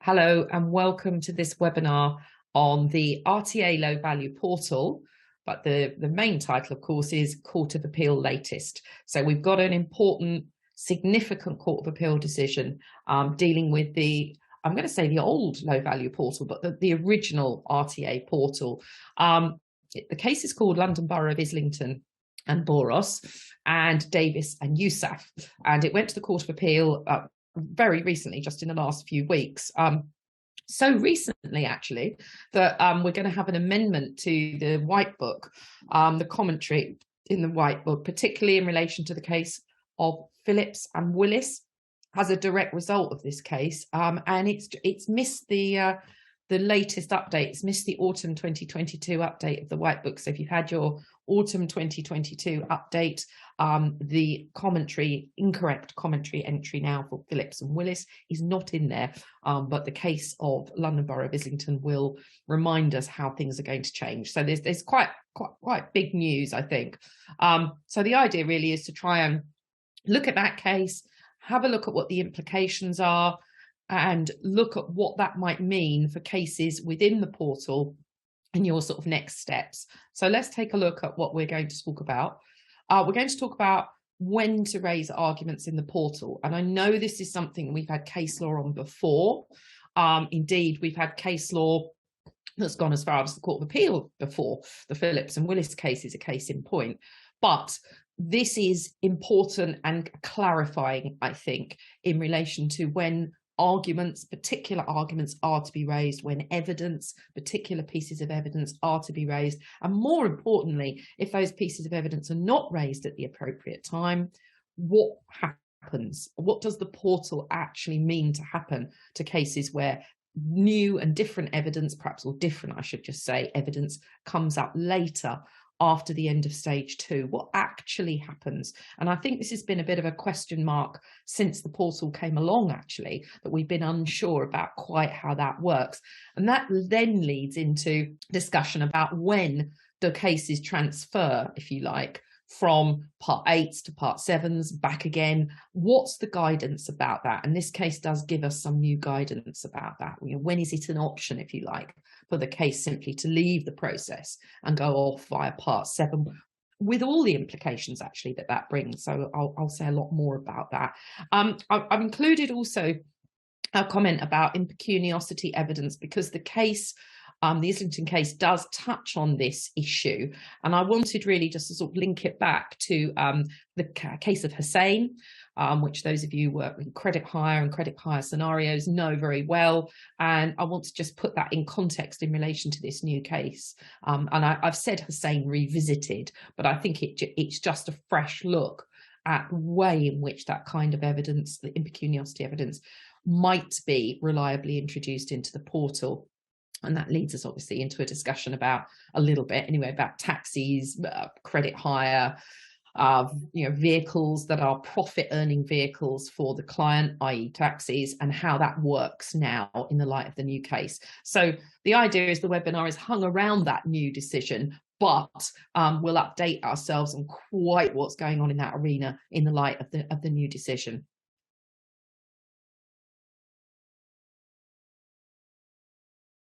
Hello and welcome to this webinar on the RTA low value portal. But the main title, of course, is Court of Appeal latest. So we've got an important, significant Court of Appeal decision dealing with I'm going to say the old low value portal, but the original RTA portal. The case is called London Borough of Islington and Boros and Davis and Yousaf. And it went to the Court of Appeal very recently, just in the last few weeks. So recently, actually, that we're going to have an amendment to the White Book, the commentary in the White Book, particularly in relation to the case of Phillips and Willis, as a direct result of this case. And it's missed the latest updates, missed the autumn 2022 update of the White Book. So if you've had your autumn 2022 update, the incorrect commentary entry now for Phillips and Willis is not in there, but the case of London Borough of Islington will remind us how things are going to change. So there's quite big news, I think. So the idea really is to try and look at that case, have a look at what the implications are, and look at what that might mean for cases within the portal and your sort of next steps. So let's take a look at what we're going to talk about. We're going to talk about when to raise arguments in the portal. And I know this is something we've had case law on before. Indeed, we've had case law that's gone as far as the Court of Appeal before. The Phillips and Willis case is a case in point. But this is important and clarifying, I think, in relation to when particular arguments are to be raised, when particular pieces of evidence are to be raised, and more importantly, if those pieces of evidence are not raised at the appropriate time, what happens? What does the portal actually mean to happen to cases where new and different evidence, perhaps, or different, I should just say, evidence comes up later after the end of stage 2? What actually happens? And I think this has been a bit of a question mark since the portal came along, actually, that we've been unsure about quite how that works. And that then leads into discussion about when the cases transfer, if you like, from part 8s to part 7s, back again. What's the guidance about that? And this case does give us some new guidance about that. When is it an option, if you like, for the case simply to leave the process and go off via part 7, with all the implications actually that brings? So I'll say a lot more about that. I've included also a comment about impecuniosity evidence, because the case, the Islington case, does touch on this issue. And I wanted really just to sort of link it back to the case of Hussain, which those of you who work with credit hire and credit hire scenarios know very well. And I want to just put that in context in relation to this new case. And I've said Hussain revisited, but I think it's just a fresh look at the way in which that kind of evidence, the impecuniosity evidence, might be reliably introduced into the portal. And that leads us obviously into a discussion about about taxis, credit hire, vehicles that are profit earning vehicles for the client, i.e. taxis, and how that works now in the light of the new case. So the idea is the webinar is hung around that new decision, but we'll update ourselves on quite what's going on in that arena in the light of the new decision.